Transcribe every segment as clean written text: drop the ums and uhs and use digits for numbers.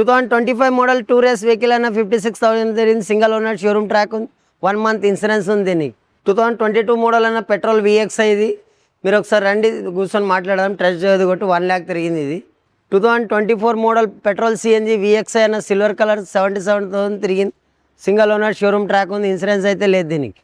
2025 model 2 race vehicle అన్న 56,000 తిరిగింది. Single owner showroom track ఉంది. 1 మంత్ ఇన్సూరెన్స్ ఉంది దీనికి. 2022 మోడల్ అన్న పెట్రోల్ VXI ఇది. మీరు ఒకసారి రండి కూర్చొని మాట్లాడదాం. టెస్ట్ డ్రైవ్ కొట్టి 1 lakh తిరిగింది ఇది. 2024 మోడల్ పెట్రోల్ CNG VXI అన్న సిల్వర్ కలర్ 77,000 తిరిగింది. సింగల్ ఓనర్ షోరూమ్ ట్రాక్ ఉంది. ఇన్సూరెన్స్ అయితే లేదు దీనికి.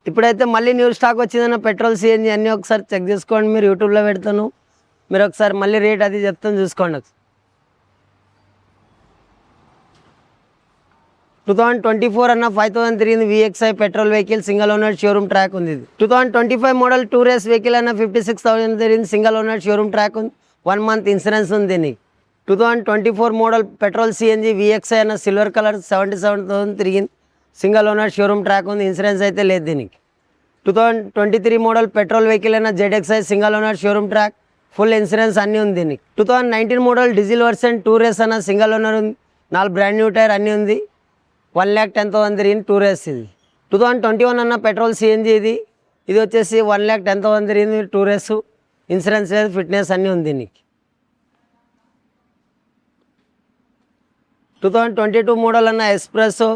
ఇప్పుడైతే మళ్ళీ న్యూ స్టాక్ వచ్చిందన్న పెట్రోల్ CNG అన్నీ ఒకసారి చెక్ చేసుకోండి. మీరు యూట్యూబ్లో పెడతాను. మీరు ఒకసారి మళ్ళీ రేట్ అది చెప్తాను చూసుకోండి. 2024 అన్న 5,000 తిరిగింది. VXI petrol vehicle single owner showroom track ఉంది ఇది. 2025 మోడల్ 2 రేస్ వెహికల్ అన్న 56,000 తిరిగింది. సింగల్ ఓనర్ షోరూమ్ ట్రాక్ ఉంది. 1 మంత్ ఇన్సూరెన్స్ ఉంది దీనికి. 2024 మోడల్ పెట్రోల్ CNG VXI అన్న సిల్వర్ కలర్ 77,000 తిరిగింది. సింగల్ ఓనర్ షోరూమ్ ట్రాక్ ఉంది. ఇన్సూరెన్స్ అయితే లేదు దీనికి. 2023 మోడల్ పెట్రోల్ వెహికల్ అయినా ZXI single owner showroom track full insurance అన్నీ ఉంది దీనికి. 2019 మోడల్ డీజిల్ వర్షన్ 2 రేస్ అన్న సింగల్ ఓనర్ ఉంది. 4 బ్రాండ్ న్యూ టైర్ అన్నీ ఉంది. 1,10,000 తిరిగింది. 2 రేస్ ఇది. 2021 అన్న పెట్రోల్ CNG ఇది వచ్చేసి 1,10,000 తిరిగింది. 2 రేసు ఇన్సూరెన్స్ లేదు, ఫిట్నెస్ అన్నీ ఉంది దీనికి. 2022 మోడల్ అన్న ఎస్ప్రెస్సో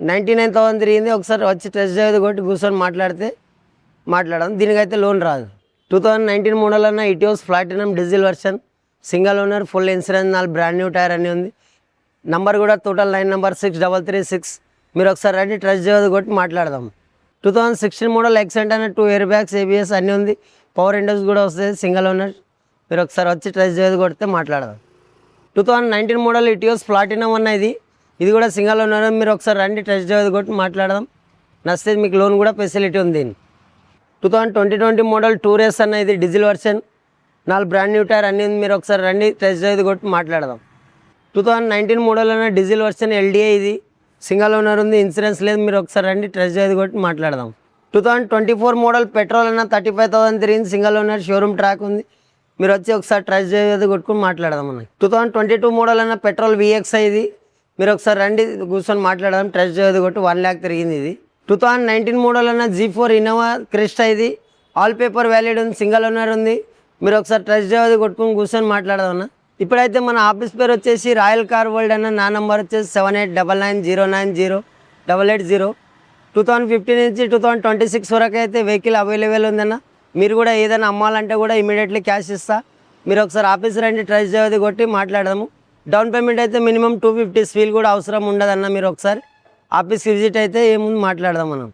99,000 తిరిగింది. ఒకసారి వచ్చి టెస్ట్ డ్రైవ్ కొట్టి కూర్చొని మాట్లాడదాం. దీనికైతే లోన్ రాదు. 2019 మోడల్ అన్న Etios platinum diesel version single owner full insurance 4 brand new tyre అన్నీ ఉంది. నంబర్ కూడా టోటల్ 9 నెంబర్ 6336. మీరు ఒకసారి రండి టెస్ట్ డ్రైవ్ కొట్టి మాట్లాడదాం. 2016 మోడల్ ఎక్సెంట్ అన్న 2 ఎయిర్ బ్యాగ్స్ ABS అన్నీ ఉంది. పవర్ ఇండస్ కూడా వస్తుంది. Single owner. మీరు ఒకసారి వచ్చి టెస్ట్ డ్రైవ్ కొడితే మాట్లాడదాం. 2019 మోడల్ ఇటియోస్ ప్లాటినం అన్న ఇది కూడా సింగల్ ఓనర్. మీరు ఒకసారి రండి టెస్ట్ డ్రైవ్ కొట్టి మాట్లాడదాం. నచ్చితే మీకు లోన్ కూడా ఫెసిలిటీ ఉంది. 2020 మోడల్ 2 రేస్ అన్న ఇది diesel version 4 brand new tyre అన్నీ ఉంది. మీరు ఒకసారి రండి టెస్ట్ డ్రైవ్ కొట్టి మాట్లాడదాం. 2019 మోడల్ అన్న డీజిల్ వర్షన్ LDA ఇది సింగల్ ఓనర్ ఉంది. ఇన్సూరెన్స్ లేదు. మీరు ఒకసారి రండి టెస్ట్ డ్రైవ్ కొట్టి మాట్లాడదాం. 2024 మోడల్ పెట్రోల్ అన్న 35,000 తిరిగింది. సింగల్ ఓనర్ షోరూమ్ ట్రాక్ ఉంది. మీరు వచ్చి ఒకసారి టెస్ట్ డ్రైవ్ కొట్టుకుని మాట్లాడదాం అన్న. 2022 మోడల్ అన్న పెట్రోల్ VXI ఇది. మీరు ఒకసారి రండి కూర్చొని మాట్లాడదాం. టెస్ట్ డ్రైవ్ కొట్టి 1 lakh తిరిగింది ఇది. 2019 మోడల్ అన్న G4 ఇన్నోవా క్రిస్టా ఇది ఆల్ పేపర్ వ్యాలిడ్ ఉంది. సింగల్ ఓనర్ ఉంది. మీరు ఒకసారి టెస్ట్ డ్రైవ్ కొట్టుకుని కూర్చొని మాట్లాడదాం అన్న. ఇప్పుడైతే మన ఆఫీస్ పేరు వచ్చేసి రాయల్ కార్ వరల్డ్ అన్న. నా నెంబర్ వచ్చేసి 7899090880. 2015 నుంచి 2026 వరకు అయితే వెహికల్ అవైలబుల్ ఉందన్న. మీరు కూడా ఏదైనా అమ్మాలంటే కూడా ఇమీడియట్లీ క్యాష్ ఇస్తా. మీరు ఒకసారి ఆఫీస్ రండి టెస్ట్ డ్రైవ్ కొట్టి మాట్లాడదాము. డౌన్ పేమెంట్ అయితే మినిమం 250 స్వీల్ కూడా అవసరం ఉండదన్న. మీరు ఒకసారి ఆఫీస్కి విజిట్ అయితే ఏముంది మాట్లాడదాం మనం.